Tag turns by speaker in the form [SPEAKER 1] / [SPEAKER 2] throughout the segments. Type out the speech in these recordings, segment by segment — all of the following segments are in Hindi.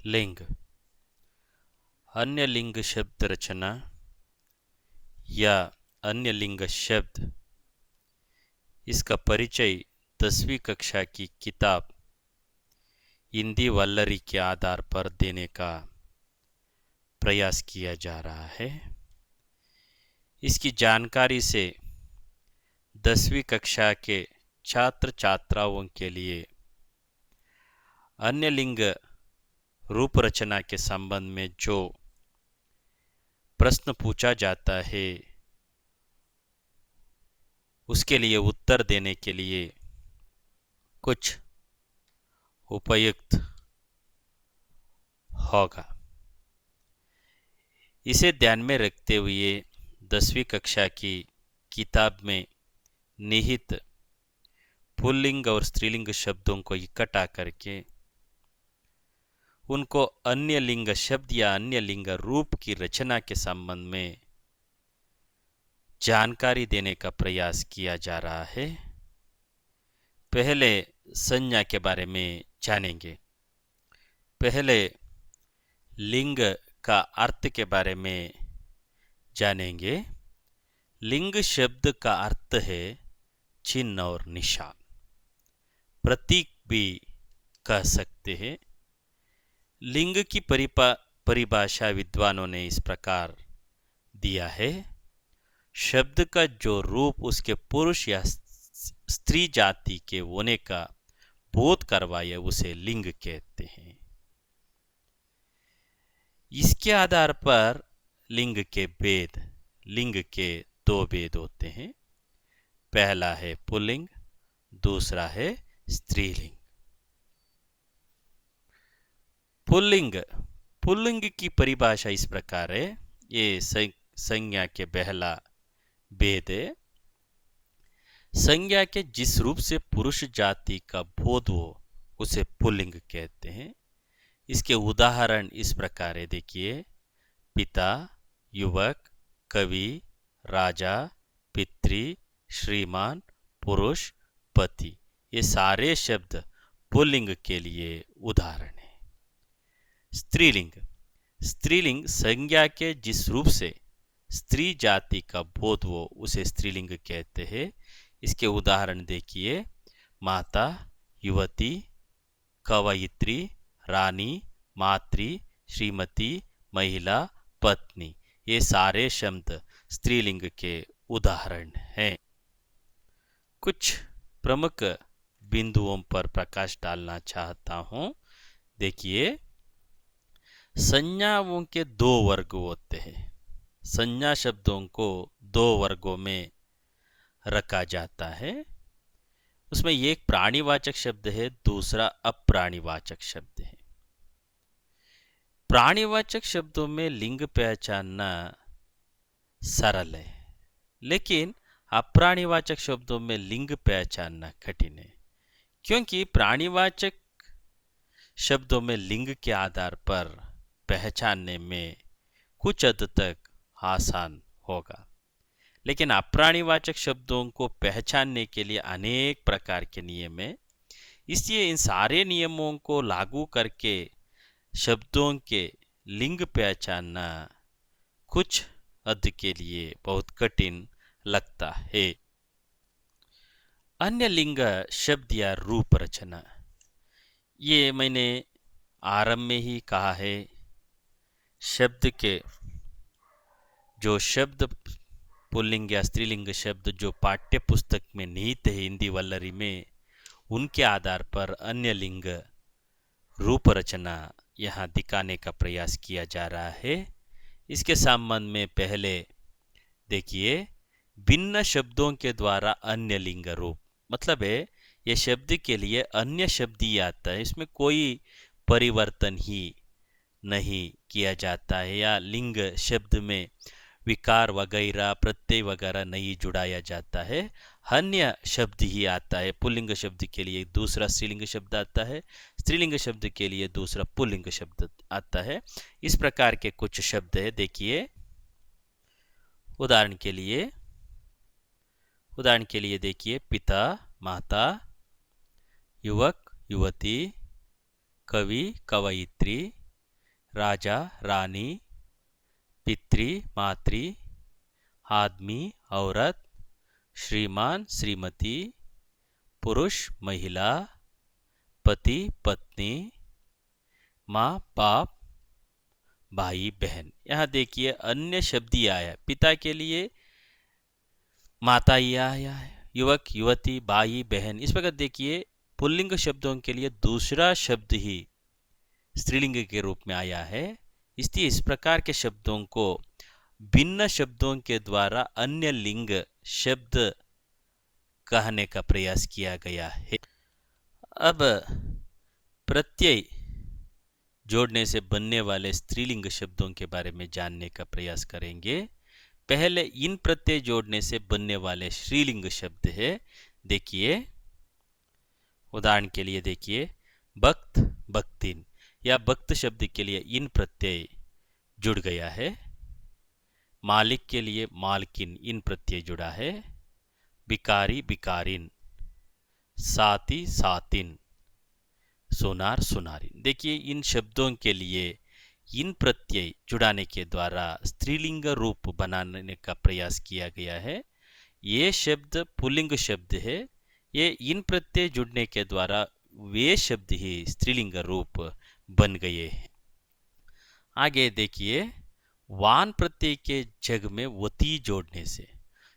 [SPEAKER 1] लिंग। अन्य लिंग शब्द रचना या अन्य लिंग शब्द, इसका परिचय 10वीं कक्षा की किताब हिंदी वल्लरी के आधार पर देने का प्रयास किया जा रहा है। इसकी जानकारी से 10वीं कक्षा के छात्र छात्राओं के लिए अन्य लिंग रूप रचना के संबंध में जो प्रश्न पूछा जाता है उसके लिए उत्तर देने के लिए कुछ उपयुक्त होगा। इसे ध्यान में रखते हुए 10वीं कक्षा की किताब में निहित पुल्लिंग और स्त्रीलिंग शब्दों को इकट्ठा करके उनको अन्य लिंग शब्द या अन्य लिंग रूप की रचना के संबंध में जानकारी देने का प्रयास किया जा रहा है। पहले संज्ञा के बारे में जानेंगे। पहले लिंग का अर्थ के बारे में जानेंगे। लिंग शब्द का अर्थ है चिन्ह और निशान, प्रतीक भी कह सकते हैं। लिंग की परिभाषा विद्वानों ने इस प्रकार दिया है: शब्द का जो रूप उसके पुरुष या स्त्री जाति के होने का बोध करवाए उसे लिंग कहते हैं। इसके आधार पर लिंग के दो भेद होते हैं। पहला है पुल्लिंग, दूसरा है स्त्रीलिंग। पुल्लिंग की परिभाषा इस प्रकार है, ये संज्ञा के पहला भेद है। संज्ञा के जिस रूप से पुरुष जाति का बोध हो उसे पुल्लिंग कहते हैं। इसके उदाहरण इस प्रकार है, देखिए: पिता, युवक, कवि, राजा, पितृ, श्रीमान, पुरुष, पति, ये सारे शब्द पुल्लिंग के लिए उदाहरण है। स्त्रीलिंग संज्ञा के जिस रूप से स्त्री जाति का बोध हो उसे स्त्रीलिंग कहते हैं। इसके उदाहरण देखिए: माता, युवती, कवयित्री, रानी, मातृ, श्रीमती, महिला, पत्नी, ये सारे शब्द स्त्रीलिंग के उदाहरण हैं। कुछ प्रमुख बिंदुओं पर प्रकाश डालना चाहता हूं। देखिए, संज्ञाओं के दो वर्ग होते हैं। संज्ञा शब्दों को दो वर्गों में रखा जाता है। उसमें एक प्राणीवाचक शब्द है, दूसरा अप्राणीवाचक शब्द है। प्राणीवाचक शब्दों में लिंग पहचानना सरल है, लेकिन अप्राणीवाचक शब्दों में लिंग पहचानना कठिन है, क्योंकि प्राणीवाचक शब्दों में लिंग के आधार पर पहचानने में कुछ हद तक आसान होगा, लेकिन अप्राणीवाचक शब्दों को पहचानने के लिए अनेक प्रकार के नियम हैं। इसलिए इन सारे नियमों को लागू करके शब्दों के लिंग पहचानना कुछ हद के लिए बहुत कठिन लगता है। अन्य लिंग शब्द या रूप रचना, ये मैंने आरंभ में ही कहा है। शब्द के जो शब्द पुल्लिंग या स्त्रीलिंग शब्द जो पाठ्य पुस्तक में निहित है हिंदी वल्लरी में, उनके आधार पर अन्य लिंग रूप रचना यहाँ दिखाने का प्रयास किया जा रहा है। इसके संबंध में पहले देखिए, भिन्न शब्दों के द्वारा अन्य लिंग रूप, मतलब है ये शब्द के लिए अन्य शब्द ही आता है, इसमें कोई परिवर्तन ही नहीं किया जाता है, या लिंग शब्द में विकार वगैरह प्रत्यय वगैरह नहीं जुड़ाया जाता है, अन्य शब्द ही आता है। पुल्लिंग शब्द के लिए दूसरा स्त्रीलिंग शब्द आता है, स्त्रीलिंग शब्द के लिए दूसरा पुल्लिंग शब्द आता है। इस प्रकार के कुछ शब्द है। देखिए, उदाहरण के लिए देखिए: पिता, माता, युवक, युवती, कवि, कवयित्री, राजा रानी, पितृ मातृ, आदमी औरत, श्रीमान श्रीमती, पुरुष महिला, पति पत्नी, माँ बाप, भाई बहन। यहाँ देखिए अन्य शब्द ही आया है। पिता के लिए माता ही आया है, युवक युवती, भाई बहन। इस प्रकार देखिए पुल्लिंग शब्दों के लिए दूसरा शब्द ही स्त्रीलिंग के रूप में आया है। इसलिए इस प्रकार के शब्दों को भिन्न शब्दों के द्वारा अन्य लिंग शब्द कहने का प्रयास किया गया है। अब प्रत्यय जोड़ने से बनने वाले स्त्रीलिंग शब्दों के बारे में जानने का प्रयास करेंगे। पहले इन प्रत्यय जोड़ने से बनने वाले स्त्रीलिंग शब्द है। देखिए उदाहरण के लिए देखिए भक्त भक्तिन, या भक्त शब्द के लिए इन प्रत्यय जुड़ गया है। मालिक के लिए मालकिन इन प्रत्यय जुड़ा है। भिकारी भिकारिन, साथी सातिन, सोनार सुनारिन। देखिए इन शब्दों के लिए इन प्रत्यय जुड़ाने के द्वारा स्त्रीलिंग रूप बनाने का प्रयास किया गया है। ये शब्द पुल्लिंग शब्द है। ये इन प्रत्यय जुड़ने के द्वारा वे शब्द ही स्त्रीलिंग रूप बन गए हैं। आगे देखिए वान प्रत्यय के जग में वती जोड़ने से,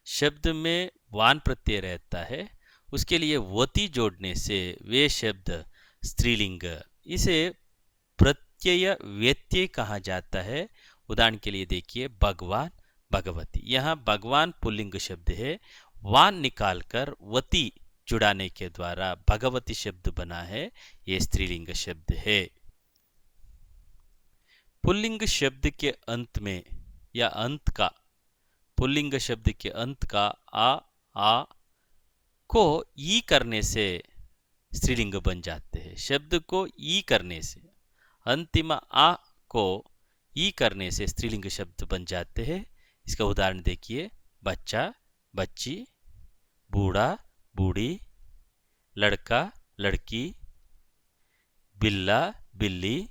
[SPEAKER 1] शब्द में वान प्रत्यय रहता है, उसके लिए वती जोड़ने से वे शब्द स्त्रीलिंग, इसे प्रत्यय व्यत्यय कहा जाता है। उदाहरण के लिए देखिए भगवान भगवती। यहाँ भगवान पुल्लिंग शब्द है, वान निकालकर वती जुड़ाने के द्वारा भगवती शब्द बना है, ये स्त्रीलिंग शब्द है। पुल्लिंग शब्द के अंत में या अंत का, पुल्लिंग शब्द के अंत का आ को ई करने से स्त्रीलिंग बन जाते हैं। शब्द को ई करने से, अंतिम आ को ई करने से स्त्रीलिंग शब्द बन जाते हैं। इसका उदाहरण देखिए बच्चा बच्ची, बूढ़ा बूढ़ी, लड़का लड़की, बिल्ला बिल्ली,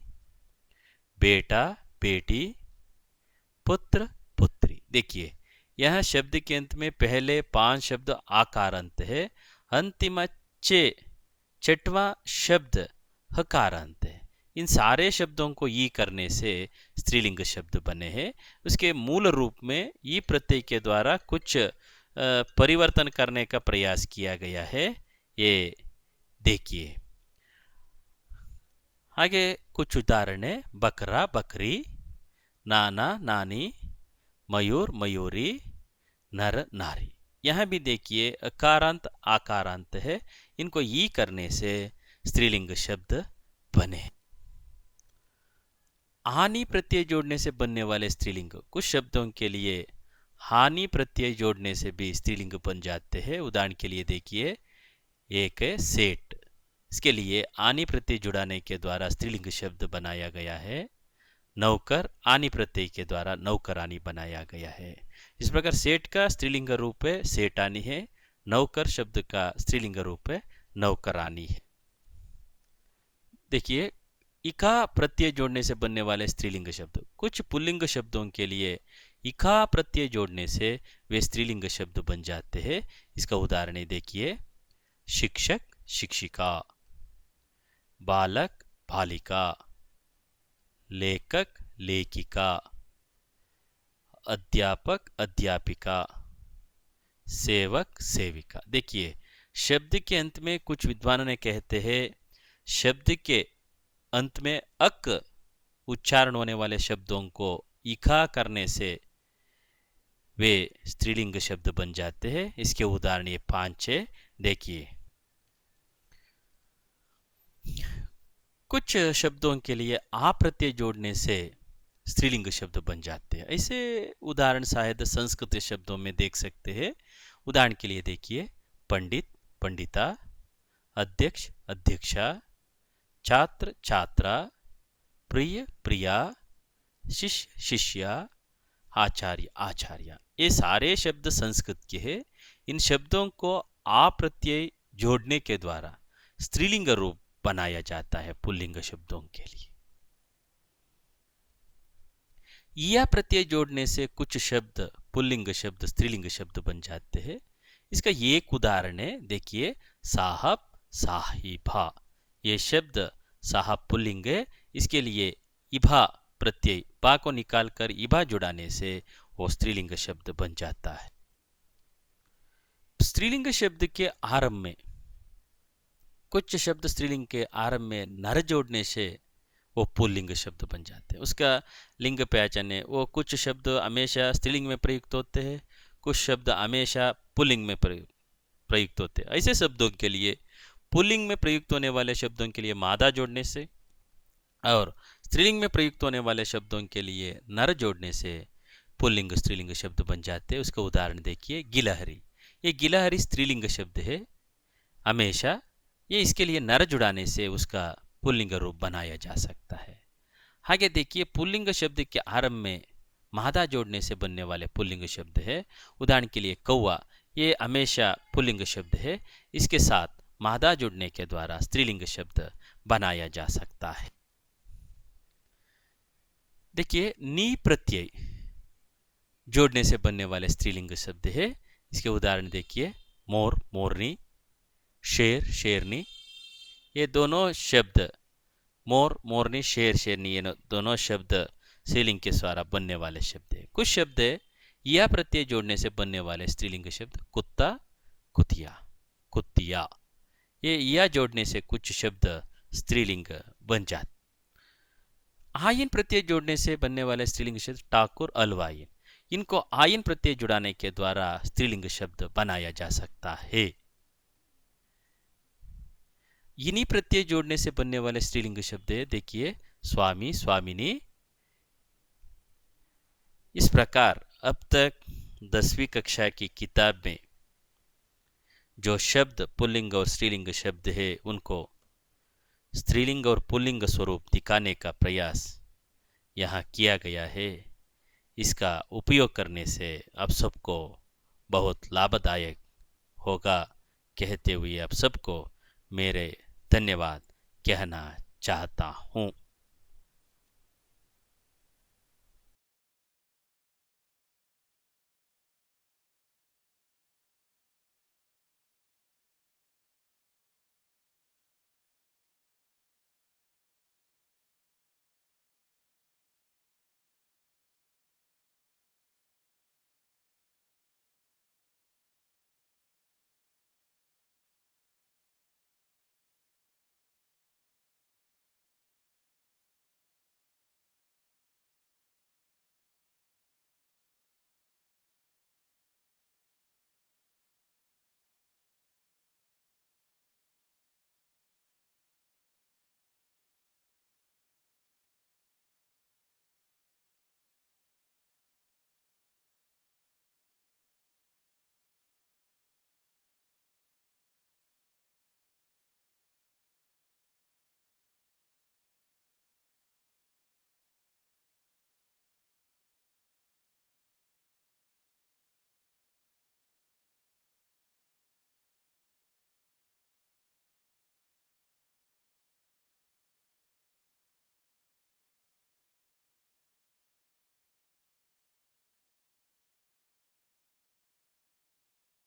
[SPEAKER 1] बेटा बेटी, पुत्र पुत्री। देखिए यह शब्द के अंत में पहले 5 शब्द आकारांत है, अंतिम छठवां शब्द हकारांत है। इन सारे शब्दों को ई करने से स्त्रीलिंग शब्द बने हैं। उसके मूल रूप में ई प्रत्यय के द्वारा कुछ परिवर्तन करने का प्रयास किया गया है। ये देखिए आगे कुछ उदाहरण है। बकरा बकरी, नाना नानी, मयूर मयूरी, नर नारी। यहां भी देखिए अकारांत आकारांत है, इनको ई करने से स्त्रीलिंग शब्द बने। हानि प्रत्यय जोड़ने से बनने वाले स्त्रीलिंग, कुछ शब्दों के लिए हानि प्रत्यय जोड़ने से भी स्त्रीलिंग बन जाते हैं। उदाहरण के लिए देखिए एक है सेठ, इसके लिए आनी प्रत्यय जुड़ाने के द्वारा स्त्रीलिंग शब्द बनाया गया है। नौकर आनी प्रत्यय के द्वारा नौकरानी बनाया गया है। इस प्रकार सेठ का स्त्रीलिंग रूप है सेठानी है, नौकर शब्द का स्त्रीलिंग रूप है नौकरानी है। देखिए इका प्रत्यय जोड़ने से बनने वाले स्त्रीलिंग शब्द, कुछ पुल्लिंग शब्दों के लिए इका प्रत्यय जोड़ने से वे स्त्रीलिंग शब्द बन जाते हैं। इसका उदाहरण देखिए शिक्षक शिक्षिका, बालक बालिका, लेखक लेखिका, अध्यापक अध्यापिका, सेवक सेविका। देखिए शब्द के अंत में कुछ विद्वानों ने कहते हैं शब्द के अंत में अक उच्चारण होने वाले शब्दों को इखा करने से वे स्त्रीलिंग शब्द बन जाते हैं। इसके उदाहरण ये 5-6 देखिए। कुछ शब्दों के लिए आ प्रत्यय जोड़ने से स्त्रीलिंग शब्द बन जाते हैं। ऐसे उदाहरण शायद संस्कृत शब्दों में देख सकते हैं। उदाहरण के लिए देखिए पंडित पंडिता, अध्यक्ष अध्यक्षा, छात्र छात्रा, प्रिय प्रिया, शिष्य शिष्या, आचार्य आचार्य। ये सारे शब्द संस्कृत के हैं। इन शब्दों को आ प्रत्यय जोड़ने के द्वारा स्त्रीलिंग रूप बनाया जाता है पुल्लिंग शब्दों के लिए। या प्रत्यय जोड़ने से कुछ शब्द पुल्लिंग शब्द स्त्रीलिंग शब्द बन जाते हैं। इसका ये एक उदाहरण है, देखिए साहब साहिबा। ये शब्द साहब पुल्लिंग है, इसके लिए इभा प्रत्यय बा को निकालकर इभा जुड़ाने से वो स्त्रीलिंग शब्द बन जाता है। स्त्रीलिंग शब्द के आरंभ में कुछ शब्द स्त्रीलिंग के आरंभ में नर जोड़ने से वो पुल्लिंग शब्द बन जाते हैं। उसका लिंग पहचान है, वो कुछ शब्द हमेशा स्त्रीलिंग में प्रयुक्त होते हैं, कुछ शब्द हमेशा पुल्लिंग में प्रयुक्त होते हैं। ऐसे शब्दों के लिए पुल्लिंग में प्रयुक्त होने वाले शब्दों के लिए मादा जोड़ने से और स्त्रीलिंग में प्रयुक्त होने वाले शब्दों के लिए नर जोड़ने से पुल्लिंग स्त्रीलिंग शब्द बन जाते हैं। उसका उदाहरण देखिए गिलहरी। ये गिलहरी स्त्रीलिंग शब्द है हमेशा, ये इसके लिए नर जुड़ाने से उसका पुल्लिंग रूप बनाया जा सकता है। आगे देखिए पुल्लिंग शब्द के आरंभ में मादा जोड़ने से बनने वाले पुल्लिंग शब्द है। उदाहरण के लिए कौवा, ये हमेशा पुल्लिंग शब्द है, इसके साथ मादा जुड़ने के द्वारा स्त्रीलिंग शब्द बनाया जा सकता है। देखिए नी प्रत्यय जोड़ने से बनने वाले स्त्रीलिंग शब्द है। इसके उदाहरण देखिए मोर मोरनी, शेर शेरनी। ये दोनों शब्द मोर मोरनी शेर शेरनी, ये दोनों शब्द स्त्रीलिंग के द्वारा बनने वाले शब्द है। कुछ शब्द है या प्रत्यय जोड़ने से बनने वाले स्त्रीलिंग शब्द कुत्ता कुतिया कुतिया। ये या जोड़ने से कुछ शब्द स्त्रीलिंग बन जाते। आयन प्रत्यय जोड़ने से बनने वाले स्त्रीलिंग शब्द ठाकुर अलवायन, इनको आयन प्रत्यय जुड़ाने के द्वारा स्त्रीलिंग शब्द बनाया जा सकता है। इन्हीं प्रत्यय जोड़ने से बनने वाले स्त्रीलिंग शब्द है, देखिए स्वामी स्वामिनी। इस प्रकार अब तक 10वीं कक्षा की किताब में जो शब्द पुल्लिंग और स्त्रीलिंग शब्द है उनको स्त्रीलिंग और पुल्लिंग स्वरूप दिखाने का प्रयास यहाँ किया गया है। इसका उपयोग करने से आप सबको बहुत लाभदायक होगा कहते हुए आप सबको मेरे धन्यवाद कहना चाहता हूँ।